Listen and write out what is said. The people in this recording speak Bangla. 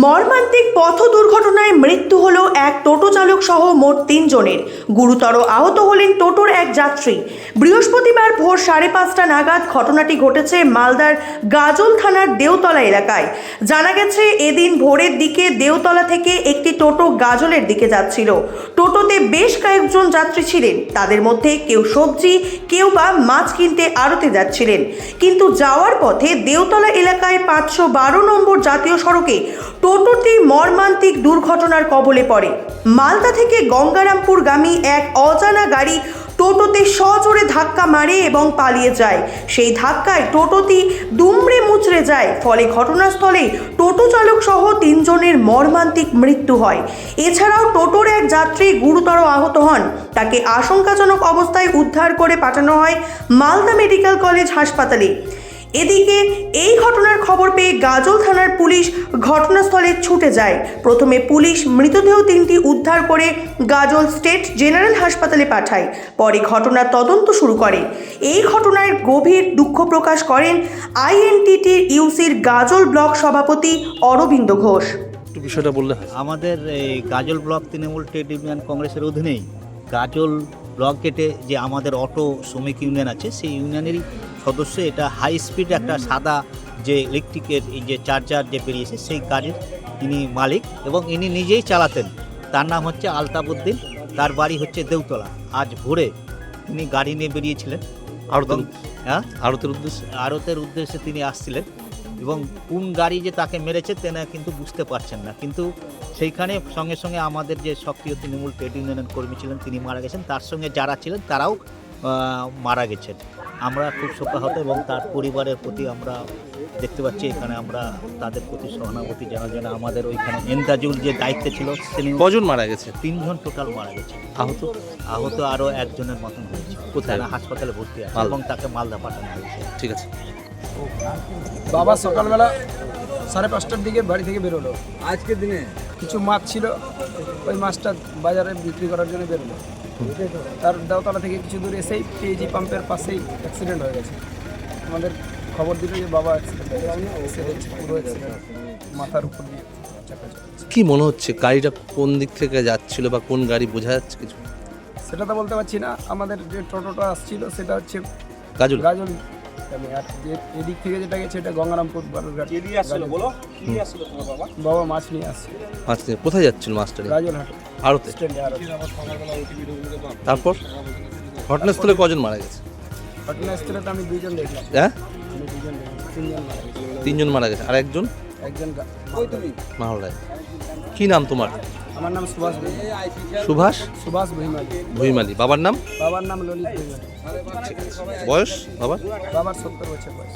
মর্মান্তিক পথ দুর্ঘটনায় মৃত্যু হল এক টোটো চালক সহ মোট 3 জনের। গুরুতর আহত হলেন টোটোর এক যাত্রী। বৃহস্পতিবার ভোর 5:30 নাগাদ ঘটনাটি ঘটেছে মালদার গাজল থানার দেওতলা এলাকায়। জানা গেছে, এদিন ভোরের দিকে দেওতলা থেকে একটি টোটো গাজলের দিকে যাচ্ছিল। টোটোতে বেশ কয়েকজন যাত্রী ছিলেন। তাদের মধ্যে কেউ সবজি, কেউ বা মাছ কিনতে আড়তে যাচ্ছিলেন। কিন্তু যাওয়ার পথে দেওতলা এলাকায় 512 নম্বর জাতীয় সড়কে টোটোটি মর্মান্তিক দুর্ঘটনার কবলে পড়ে। মালদা থেকে গঙ্গারামপুরগামী এক অজানা গাড়ি টোটোতে সজোরে ধাক্কা মারে এবং পালিয়ে যায়। সেই ধাক্কায় টোটোটি দুমড়ে মুচড়ে যায়। ফলে ঘটনাস্থলে টোটো চালক সহ 3 জনের মর্মান্তিক মৃত্যু হয়। এছাড়াও টোটোর এক যাত্রী গুরুতর আহত হন। তাকে আশঙ্কাজনক অবস্থায় উদ্ধার করে পাঠানো হয় মালদা মেডিকেল কলেজ হাসপাতালে। এদিকে এই ঘটনার খবর পেয়ে গাজল থানার পুলিশ ঘটনাস্থলে ছুটে যায়। প্রথমে পুলিশ মৃতদেহ 3টি উদ্ধার করে গাজল স্টেট জেনারেল হাসপাতালে পাঠায়। পরে ঘটনার তদন্ত শুরু করে। এই ঘটনায় গভীর দুঃখ প্রকাশ করেন আইএনটিটির ইউসির গাজল ব্লক সভাপতি অরবিন্দ ঘোষ। বিষয়টা বললে আমাদের এই গাজল ব্লক তৃণমূল ট্রেড ইউনিয়ন কংগ্রেসের অধীনেই গাজল ব্লক গেটে যে আমাদের অটো শ্রমিক ইউনিয়ন আছে, সেই ইউনিয়নেরই সদস্য। এটা হাই স্পিড একটা সাদা যে ইলেকট্রিকের এই যে চার্জার যে বেরিয়েছে, সেই গাড়ির ইনি মালিক এবং ইনি নিজেই চালাতেন। তার নাম হচ্ছে আলতাবউদ্দিন, তার বাড়ি হচ্ছে দেওতলা। আজ ভোরে তিনি গাড়ি নিয়ে বেরিয়েছিলেন আড়তের উদ্দেশ্যে তিনি আসছিলেন এবং কোন গাড়ি যে তাকে মেরেছে তেনা কিন্তু বুঝতে পারছেন না। কিন্তু সেইখানে সঙ্গে সঙ্গে আমাদের যে সক্রিয় তৃণমূল ট্রেড ইউনিয়নের কর্মী ছিলেন তিনি মারা গেছেন, তার সঙ্গে যারা ছিলেন তারাও মারা গেছেন। আমরা খুব শোকাহত এবং তার পরিবারের প্রতি আমরা দেখতে পাচ্ছি এখানে আমরা তাদের প্রতি সহানুভূতি জানার জন্য আমাদের ওইখানে এন্দাজুল যে দায়িত্বে ছিল। কজন মারা গেছে? 3 জন টোটাল মারা গেছে। আহত আরও 1 জনের মতন হয়েছে। কোথায়? হাসপাতালে ভর্তি আছে এবং তাকে মালদা পাঠানো হয়েছে। ঠিক আছে। বাবা সকালবেলা 5:30টার দিকে বাড়ি থেকে বেরোলো। আজকের দিনে কিছু মাছ ছিল, ওই মাছটা বাজারে বিক্রি করার জন্য বেরোলো। তার দেওতলা থেকে কিছু দূরে এসেই পিএজি পাম্পের পাশেই অ্যাক্সিডেন্ট হয়ে গেছে। আমাদের খবর দিল যে বাবা অ্যাক্সিডেন্ট হয়ে গেছে। এসে দেখছি পুরো অ্যাক্সিডেন্ট, মাথার উপর দিয়ে চাকা চলছে। কি মনে হচ্ছে গাড়িটা কোন দিক থেকে যাচ্ছিল বা কোন গাড়ি বোঝা যাচ্ছে কিছু? সেটা তো বলতে পারছি না। আমাদের যে টোটোটা আসছিল সেটা হচ্ছে গাজল। আর যে এদিক থেকে যেটা গেছে এটা গঙ্গারামপুর বালুরঘাট। বাবা মাছ নিয়ে আসছে। আচ্ছা, কোথায় যাচ্ছিল মাছটা? গাজলহাট আড়তে। তারপর ঘটনাস্থলে কজন মারা গেছে? ঘটনাস্থলে তো আমি 2 জন দেখলাম। হ্যাঁ, আমি 2 জন দেখলাম। 3 জন মারা গেছে। 3 জন মারা গেছে আর একজন মাহলায়। কি নাম তোমার? আমার নাম সুভাষ ভুইমালি। বাবার নাম ললিত ভুইমালি। বয়স? বাবার 70 বছর বয়স।